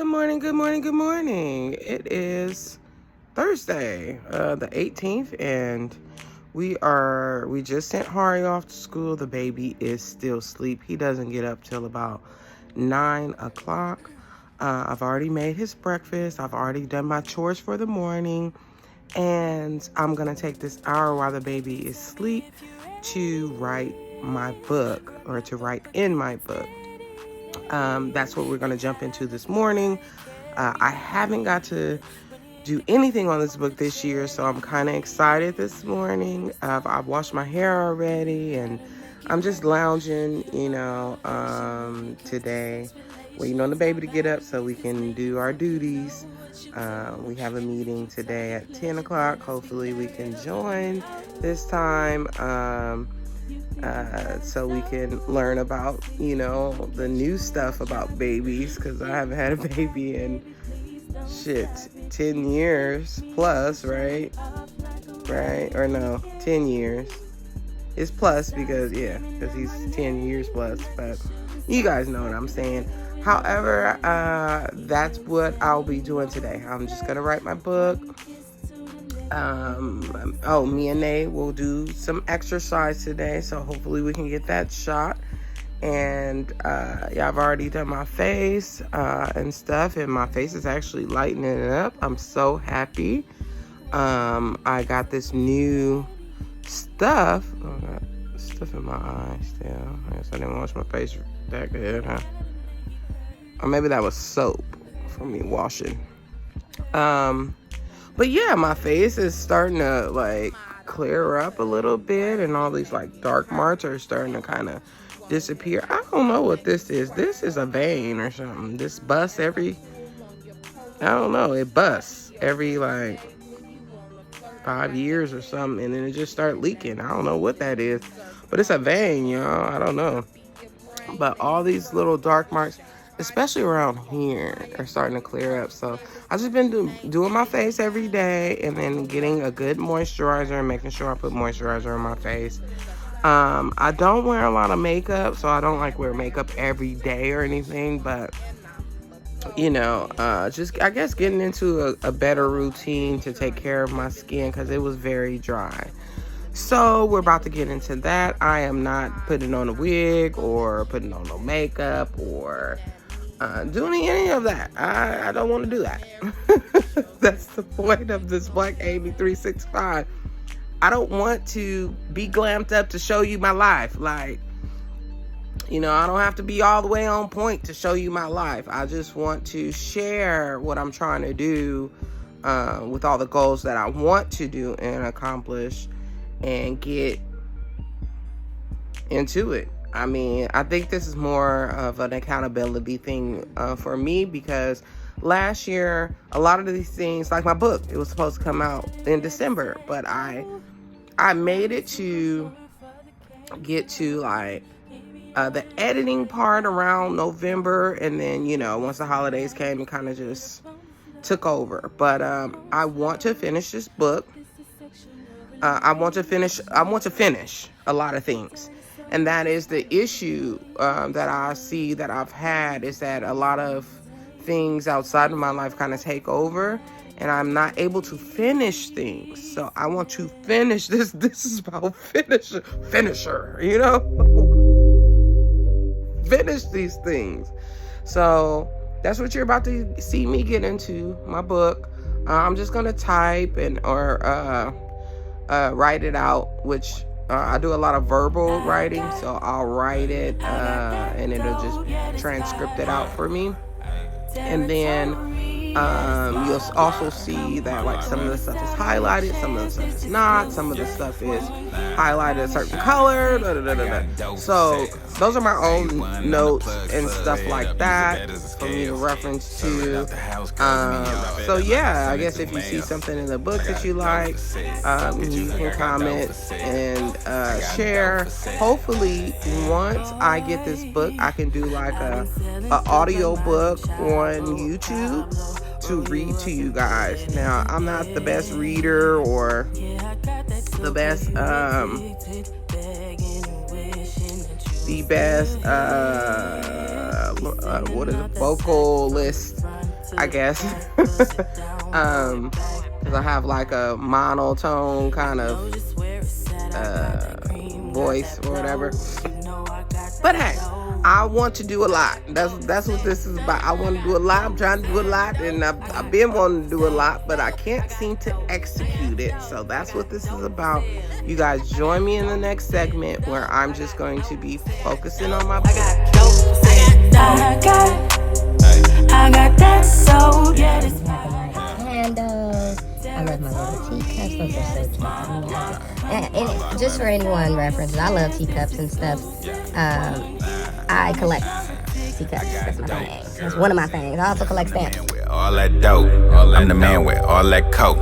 Good morning, good morning, good morning. It is Thursday, the 18th, and we just sent Hari off to school. The baby is still asleep. He doesn't get up till about 9 o'clock. I've already made his breakfast. I've already done my chores for the morning, and I'm gonna take this hour while the baby is asleep to write my book, or to write in my book. That's what we're going to jump into this morning. I haven't got to do anything on this book this year, so I'm kind of excited this morning. I've washed my hair already, and I'm just lounging, today, waiting on the baby to get up so we can do our duties. We have a meeting today at 10 o'clock. Hopefully we can join this time. So we can learn about, the new stuff about babies, because I haven't had a baby in 10 years plus, right? Or no, 10 years. It's plus because he's 10 years plus, but you guys know what I'm saying. However, that's what I'll be doing today. I'm just going to write my book. Me and Nay will do some exercise today, so hopefully we can get that shot. And I've already done my face and stuff, and my face is actually lightening up. I'm so happy. I got this new stuff. Oh, I got stuff in my eye still. I guess I didn't wash my face that good, huh? Or maybe that was soap from me washing. But yeah, my face is starting to clear up a little bit, and all these dark marks are starting to kind of disappear. I don't know what this is. This is a vein or something. This busts I don't know. It busts every 5 years or something, and then it just start leaking. I don't know what that is, but it's a vein, y'all. I don't know. But all these little dark marks, especially around here, are starting to clear up. So I've just been doing my face every day, and then getting a good moisturizer and making sure I put moisturizer on my face. I don't wear a lot of makeup, so I don't wear makeup every day or anything, but just I guess getting into a better routine to take care of my skin, because it was very dry. So we're about to get into that. I am not putting on a wig or putting on no makeup or doing any of that. I don't want to do that. That's the point of this Black Amy 365. I don't want to be glammed up to show you my life. I don't have to be all the way on point to show you my life. I just want to share what I'm trying to do with all the goals that I want to do and accomplish, and get into it. I mean, I think this is more of an accountability thing for me, because last year, a lot of these things, like my book, it was supposed to come out in December, but I made it to get to the editing part around November, and then, once the holidays came, it kind of just took over. But I want to finish this book. I want to finish a lot of things. And that is the issue that I see that I've had, is that a lot of things outside of my life kind of take over, and I'm not able to finish things. So I want to finish this. This is about finisher, finish these things. So that's what you're about to see me get into, my book. I'm just going to type or write it out, which I do a lot of verbal writing, so I'll write it and it'll just transcript it out for me. And then you'll also see that some of the stuff is highlighted, some of the stuff is not, some of the stuff is highlighted a certain color, So those are my own notes and stuff like that for me to reference to. So yeah, I guess if you see something in the book that you like, you can comment and share. Hopefully, once I get this book, I can do a audio book on YouTube to read to you guys. Now, I'm not the best reader or the best vocalist I guess. Because I have like a monotone kind of voice or whatever. But hey, I want to do a lot. That's what this is about. I want to do a lot. I'm trying to do a lot, and I've been wanting to do a lot, but I can't seem to execute it. So that's what this is about. You guys join me in the next segment where I'm just going to be focusing on my book. I got that soul. Candles. I love my little teacups. Those are so cute. And just for anyone references, I love teacups and stuff. I collect teacups. That's my thing. That's one of my things. I also collect stamps. All that dope. I'm the man with all that coke.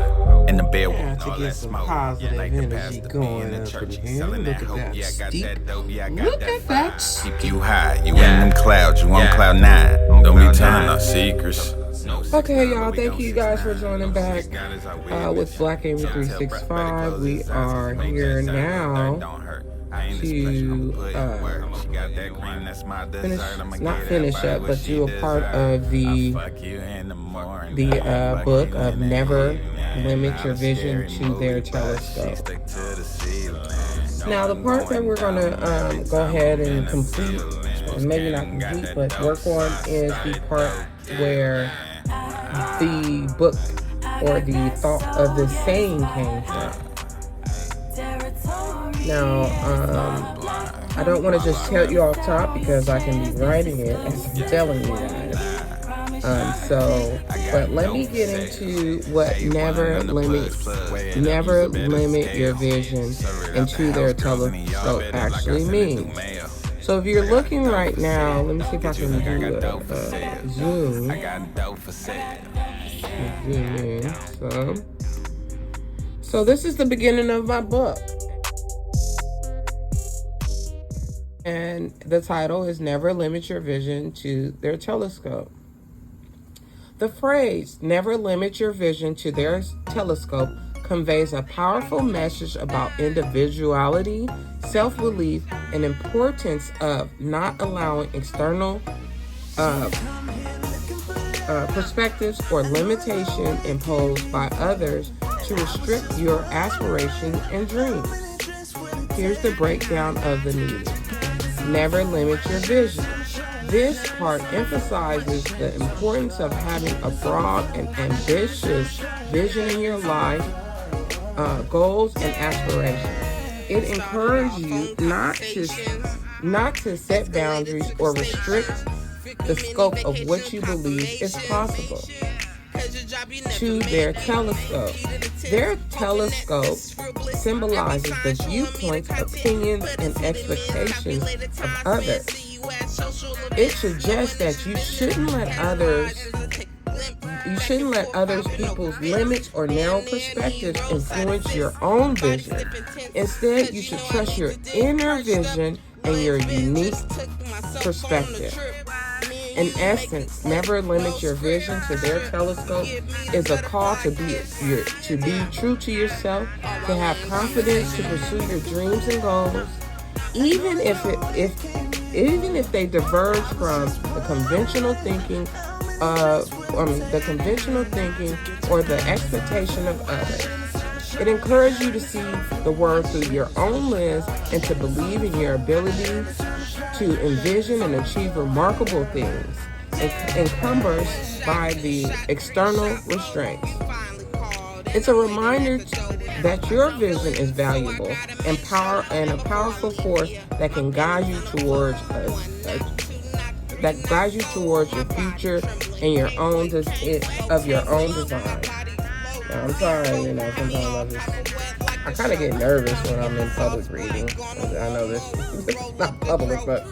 In the bed with to get some positive energy going up in here. Look at that steep. Look at that. Keep you high. You in them clouds. You on cloud 9. Don't be telling no secrets. Okay, y'all. Thank you guys for joining back with Black Amy 365. We are here now to finish up, but do a part of the book of Never Limit Your Vision to Their Telescope. Now, the part that we're going to go ahead and complete, maybe not complete, but work on, is the part where the book or the thought of the saying came from. Now, I don't want to just tell you off top because I can be writing it as I'm telling you guys. But let me get into what never limit your vision into their telescope actually means. So if you're looking right now, let me see if I can do a zoom in some. So this is the beginning of my book. And the title is Never Limit Your Vision to Their Telescope. The phrase, never limit your vision to their telescope, conveys a powerful message about individuality, self-belief, and importance of not allowing external perspectives or limitation imposed by others to restrict your aspirations and dreams. Here's the breakdown of the meaning. Never limit your vision. This part emphasizes the importance of having a broad and ambitious vision in your life, goals, and aspirations. It encourages you not to set boundaries or restrict the scope of what you believe is possible. To their telescope. Their telescope symbolizes the viewpoints, opinions, and expectations of others. It suggests that you shouldn't let others people's limits or narrow perspectives influence your own vision. Instead, you should trust your inner vision and your unique perspective. In essence, never limit your vision to their telescope is a call to be true to yourself, to have confidence to pursue your dreams and goals, even if they diverge from the conventional thinking or the expectation of others. It encourages you to see the world through your own lens and to believe in your ability to envision and achieve remarkable things, encumbered by the external restraints. It's a reminder that your vision is valuable and a powerful force that can guide you towards your future and your own design. Now, I'm sorry, sometimes I kind of get nervous when I'm in public reading. I know this is not public, but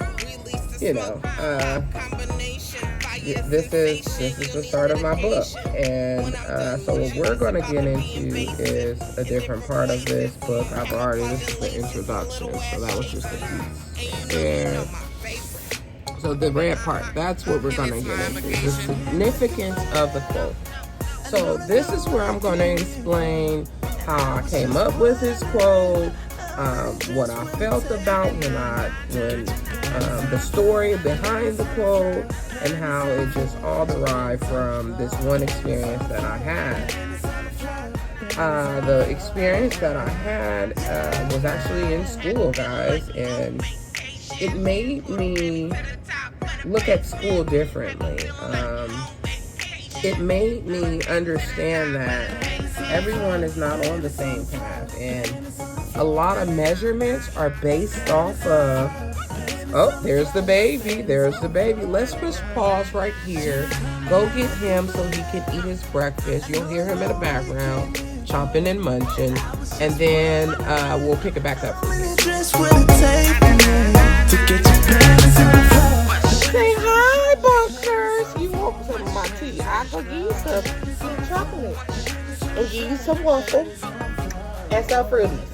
this is the start of my book, and so what we're going to get into is a different part of this book. This is the introduction, so that was just a piece. And so the red part, that's what we're going to get into, the significance of the quote. So this is where I'm going to explain how I came up with this quote, what I felt about when the story behind the quote, and how it just all derived from this one experience that I had. The experience that I had was actually in school, guys, and it made me look at school differently. It made me understand that everyone is not on the same path, and a lot of measurements are based off of, oh, there's the baby, Let's just pause right here, go get him so he can eat his breakfast. You'll hear him in the background, chomping and munching, and then we'll pick it back up from here. Say hi, bunkers. You want some of my tea? I can give you some chocolate and give you some waffles and some fruities.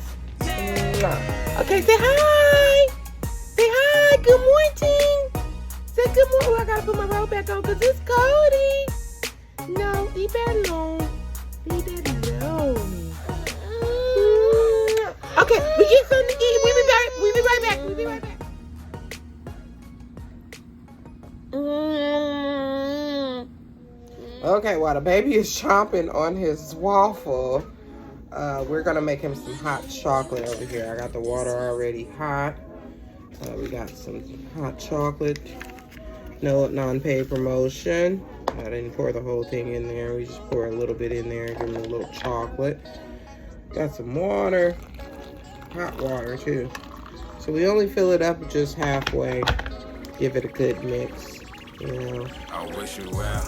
Okay, say hi. Say hi. Good morning. Say good morning. Oh, I gotta put my robe back on because it's Cody. No, leave that alone. Leave that alone. Okay, we get something to eat. We'll be right back. Okay, while the baby is chomping on his waffle, we're gonna make him some hot chocolate over here. I got the water already hot. We got some hot chocolate. No non-paid promotion. I didn't pour the whole thing in there. We just pour a little bit in there, give him a little chocolate. Got some water, hot water too. So we only fill it up just halfway. Give it a good mix, you know. I wish you well.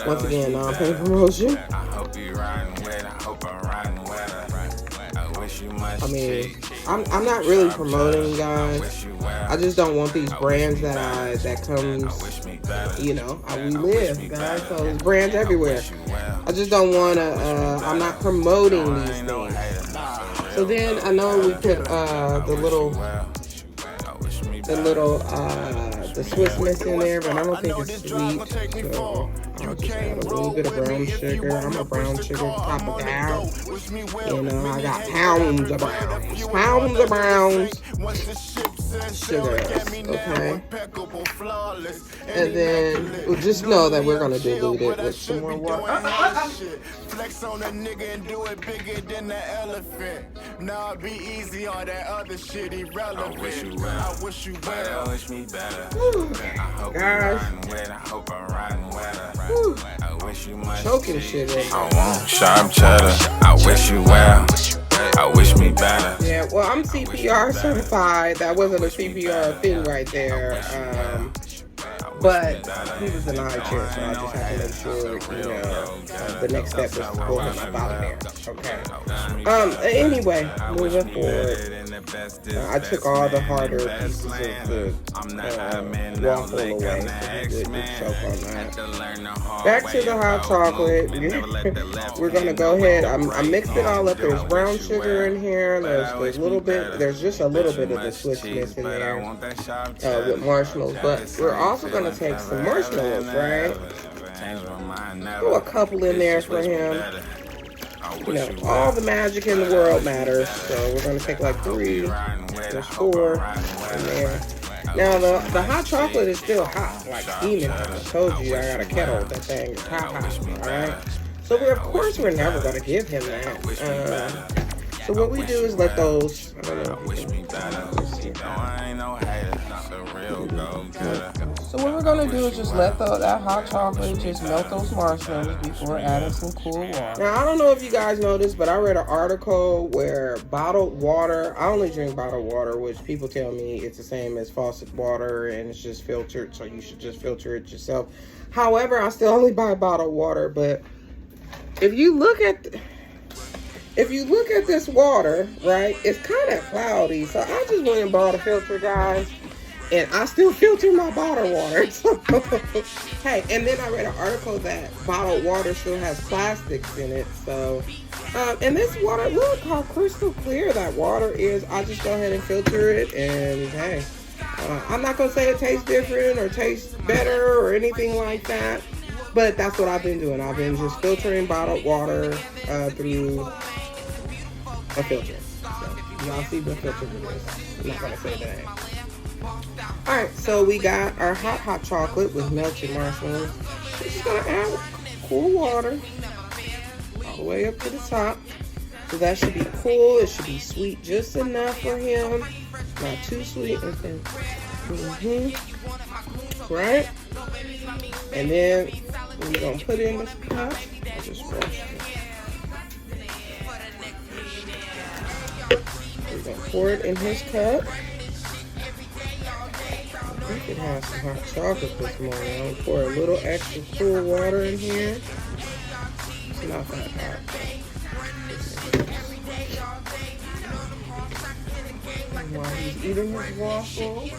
Once again, non-paid promotion. I hope you riding with. I hope I'm riding with. I wish you much. I mean, I'm not really promoting, guys. I just don't want these brands that comes, you know, how we live, guys. So there's brands everywhere. I just don't want to. I'm not promoting these things. So then I know we put the Swiss Miss in there, but I don't think it's sweet. So I'll just add a little bit of brown sugar. I'm a brown sugar type of gal. You know, I got pounds of browns. Sugars, okay? And then we'll just know that we're gonna dilute it with some more water. Flex on a nigga and do it bigger than the elephant. Nah, be easy on that other shit irrelevant. I wish you well. I wish you well. Wish me better. I hope guys, I hope I'm riding weather. I wish you much. Choking shit in. I want sharp cheddar. I wish you well. I wish me better. Yeah, well, I'm CPR certified. That wasn't a CPR thing right there. But he was in a high chair, so I just had to make sure, you know, the next step was to pull him up out of there. Okay. Anyway, moving forward, I took all the harder pieces of the waffle away, so he wouldn't choke on that. Back to the hot chocolate. We're gonna go ahead. I mixed it all up. There's brown sugar in here. There's just a little bit of the Swiss Miss in there with marshmallows. But we're also gonna take some marshmallows, right? Throw a couple in there for him. You know, all the magic in the world matters. So we're gonna take like 3. There's 4 in there. Now the hot chocolate is still hot, like steaming. I told you I got a kettle. That thing is hot. All right. So of course we're never gonna give him that. So what we do is let those. I don't know if you So what we're gonna do is just let that hot chocolate just melt those marshmallows before adding some cool water. Now I don't know if you guys know this, but I read an article where bottled water. I only drink bottled water, which people tell me it's the same as faucet water and it's just filtered, so you should just filter it yourself. However, I still only buy bottled water. But if you look at this water, right, it's kind of cloudy. So I just went and bought a filter, guys. And I still filter my bottled water. So, hey, and then I read an article that bottled water still has plastics in it. So, and this water, look how crystal clear that water is. I just go ahead and filter it. And hey, I'm not going to say it tastes different or tastes better or anything like that. But that's what I've been doing. I've been just filtering bottled water through a filter. So, Y'all see the filter for this. I'm not gonna say that. Alright, so we got our hot chocolate with melted marshmallows. We're just gonna add cool water all the way up to the top. So that should be cool. It should be sweet just enough for him. Not too sweet. Okay. Right? And then we're going to put it in this cup. I'll just brush it. We're going to pour it in his cup. We could have some hot chocolate this morning. I'm going to pour a little extra cool water in here. It's not that hot. While he's eating his waffle,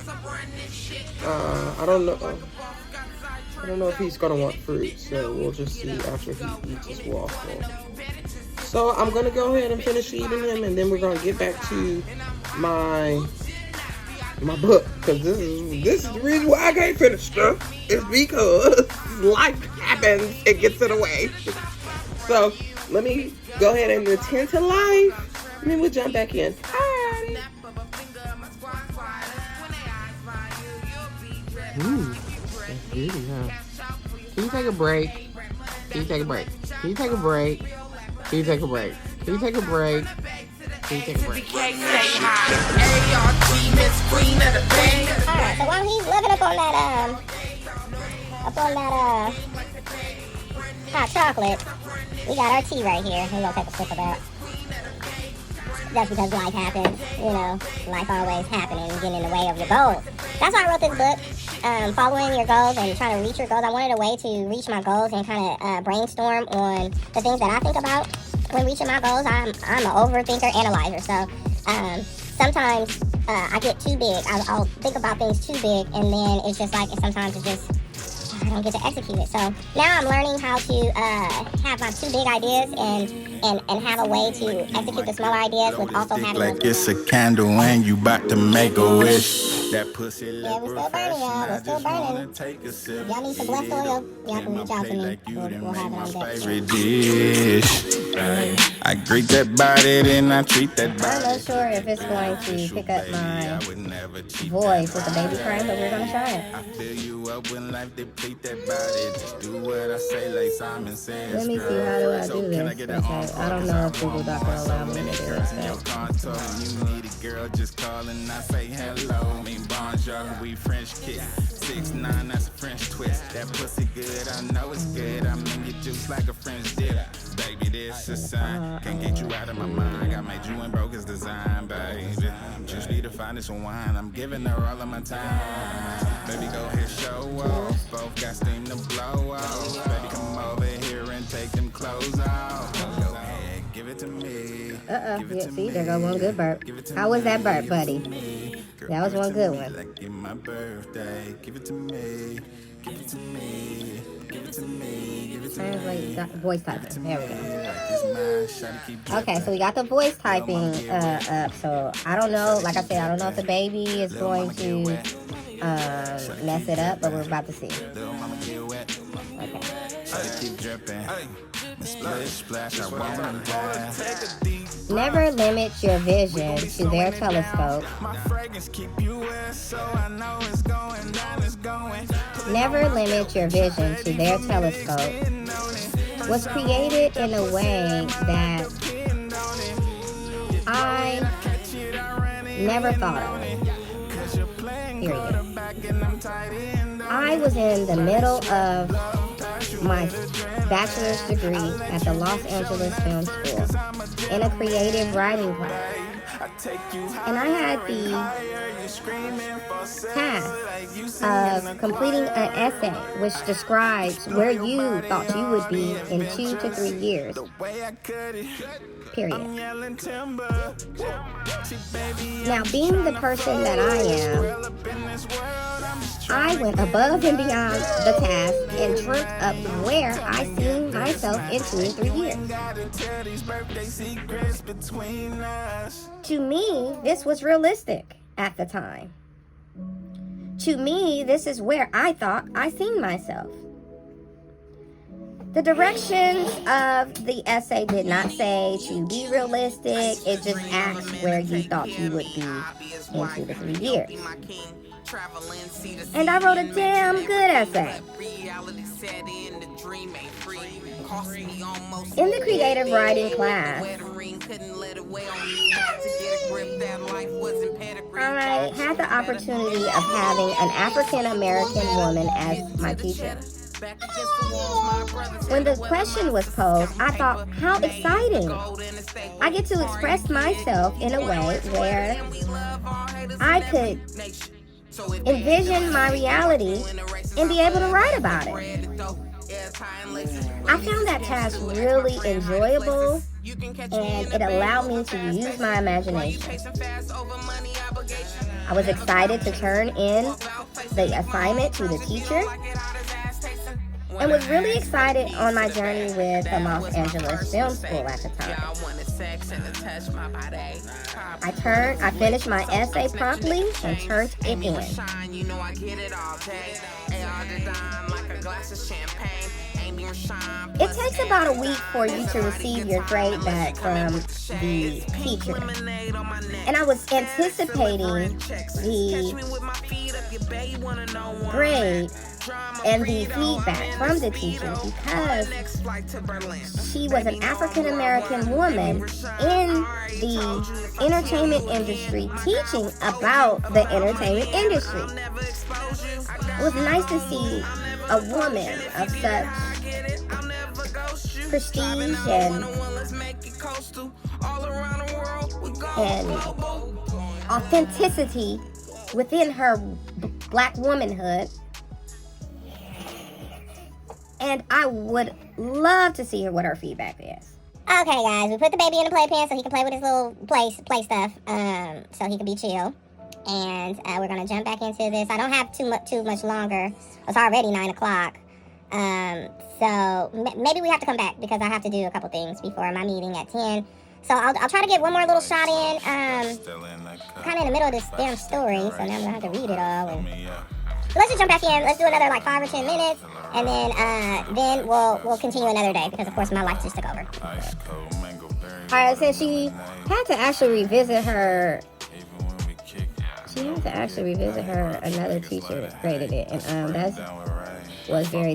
I don't know if he's gonna want fruit, so we'll just see after he eats his waffle. So I'm gonna go ahead and finish eating him, and then we're gonna get back to my book, because this is the reason why I can't finish stuff. It's because life happens, it gets in the way. So let me go ahead and attend to life, and then we'll jump back in. Hi. Ooh, that's beauty, huh? Can you take a break? Can you take a break? Can you take a break? Can you take a break? Can you take a break? Can you take a break? Alright, so while he's living up on that hot chocolate, we got our tea right here. We're gonna take a sip of that. That's because life happens, you know, life always happening and getting in the way of your goals. That's why I wrote this book, following your goals and trying to reach your goals. I wanted a way to reach my goals and kind of brainstorm on the things that I think about when reaching my goals. I'm an overthinker, analyzer, so sometimes I get too big. I'll think about things too big, and then it's just like, sometimes it's just, I don't get to execute it. So now I'm learning how to have my two big ideas and have a way to execute the smaller ideas with also having like it's a candle and you about to make a wish. That pussy yeah, we're still burning, y'all. We're still burning. Y'all need some blessed oil. Y'all can reach out to me. We'll have it on deck. Favorite dish. I greet that body, then I treat that body. I'm not sure if it's going to pick up my voice with the baby crying, but we're going to try it. I fill you up when life deplete that body. Just do what I say, like Simon says. Let me see, how do I do this? Okay, I don't know if Google Doc will allow me to do this. You need a girl, just call and I say hello. Me bonjour, we French kiss. 6'9", that's a French twist. That pussy good, I know it's good. I'm in your juice like a French dip. Baby, this a sign. Can't get you out of my mind. I made you and broke his design, baby. Just be the finest wine. I'm giving her all of my time. Baby, go ahead, show off. Both got steam to blow off. Baby, come over here and take them clothes off. Go ahead, give it to me. Yeah, see, there goes one good burp. How was that burp, buddy? That was one good one. Like in my birthday, give it to me. Give it to me. Give it to me. Give it to me. Translate voice typing. There we go. Okay, so we got the voice typing up. So I don't know. Like I said, I don't know if the baby is going to mess it up, but we're about to see. Okay. Never limit your vision to their telescope. Never limit your vision to their telescope. Was created in a way that I never thought of. Period. I was in the middle of my bachelor's degree at the Los Angeles Film School in a creative writing class. And I had the task of completing an essay which describes where you thought you would be in 2 to 3 years. Period. Now, being the person that I am, I went above and beyond the task and dreamt up where I see myself in 2 to 3 years. To me, this was realistic at the time. To me, this is where I thought I seen myself. The directions of the essay did not say to be realistic. It just asked where you thought you would be in 2 to 3 years. And I wrote a damn good essay. In the creative writing class, I had the opportunity of having an African American woman as my teacher. When the question was posed, I thought, how exciting! I get to express myself in a way where I could envision my reality and be able to write about it. I found that task really enjoyable, and it allowed me to use my imagination. I was excited to turn in the assignment to the teacher, and was really excited on my journey with the Los Angeles Film School at the time. I finished my essay promptly and turned it in. It takes about a week for you to receive your grade back from the teacher. And I was anticipating the grade and the feedback from the teacher because she was an African American woman in the entertainment industry teaching about the entertainment industry. It was nice to see a woman of such prestige and authenticity within her black womanhood. And I would love to see what her feedback is. Okay, guys, we put the baby in the playpen so he can play with his little play stuff, so he can be chill. And we're gonna jump back into this. I don't have too much longer. It's already 9 o'clock. So maybe we have to come back because I have to do a couple things before my meeting at 10. So I'll try to get one more little shot in. Kind of in the middle of this damn story, so now I'm gonna have to read it all. And let's just jump back in. Let's do another like 5 or 10 minutes, and then we'll continue another day because of course my life just took over. Alright, so she had to actually revisit her. Another teacher graded it, and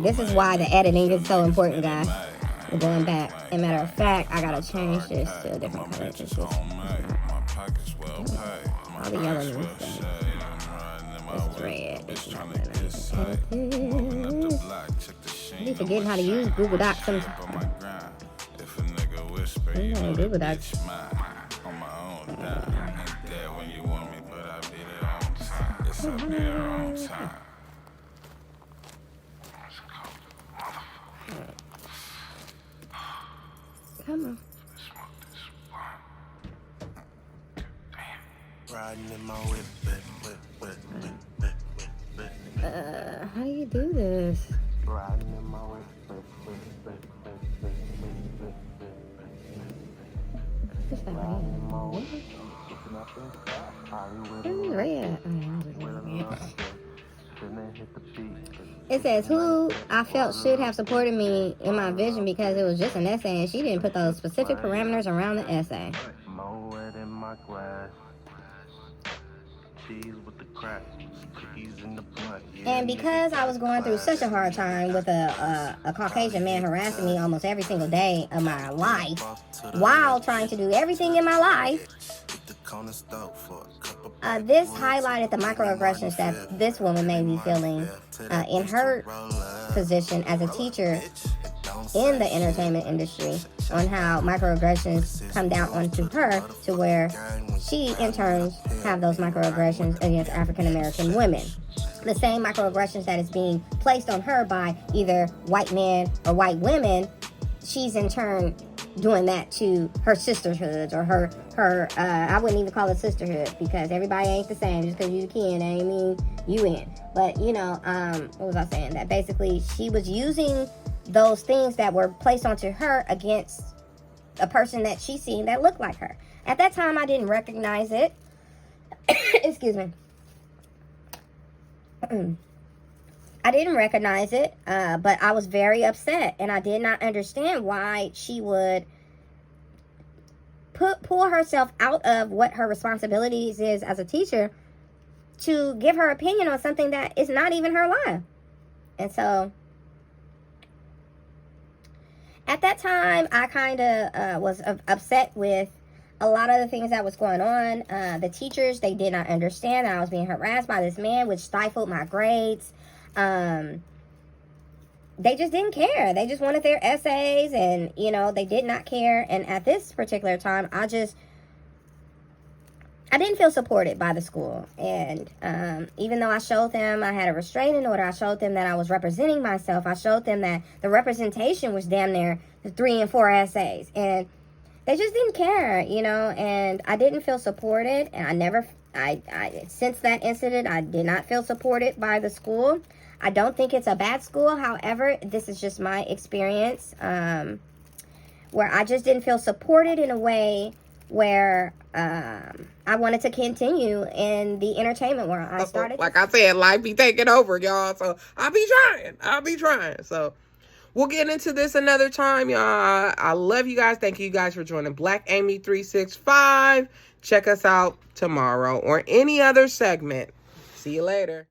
this is why the editing is so important, guys. We're going back. As a matter of fact, I gotta change this to a different color. All the yellow means this is red. I be forgetting how to use Google Docs sometimes. Google Docs. Come on. How do you do this? What's that red? It says who I felt should have supported me in my vision because it was just an essay and she didn't put those specific parameters around the essay. And because I was going through such a hard time with a Caucasian man harassing me almost every single day of my life while trying to do everything in my life, this highlighted the microaggressions that this woman made me feeling in her position as a teacher in the entertainment industry, on how microaggressions come down onto her to where she in turn have those microaggressions against African American women. The same microaggressions that is being placed on her by either white men or white women, she's in turn doing that to her sisterhoods or her I wouldn't even call it sisterhood because everybody ain't the same. Just because you the kin ain't mean you in. But what was I saying? That basically she was using those things that were placed onto her against a person that she seen that looked like her. At that time, I didn't recognize it. Excuse me. I didn't recognize it, but I was very upset, and I did not understand why she would pull herself out of what her responsibilities is as a teacher to give her opinion on something that is not even her line. And so at that time, I kind of was upset with a lot of the things that was going on. The teachers, they did not understand that I was being harassed by this man, which stifled my grades. They just didn't care. They just wanted their essays, and, you know, they did not care. And at this particular time, I didn't feel supported by the school. And even though I showed them I had a restraining order, I showed them that I was representing myself, I showed them that the representation was damn near the 3 and 4 essays. And they just didn't care, you know, and I didn't feel supported. And since that incident, I did not feel supported by the school. I don't think it's a bad school. However, this is just my experience, where I just didn't feel supported in a way where I wanted to continue in the entertainment world. I started, like I said, life be taking over, y'all. So I'll be trying. So we'll get into this another time, y'all. I love you guys. Thank you guys for joining Black Amy 365. Check us out tomorrow or any other segment. See you later.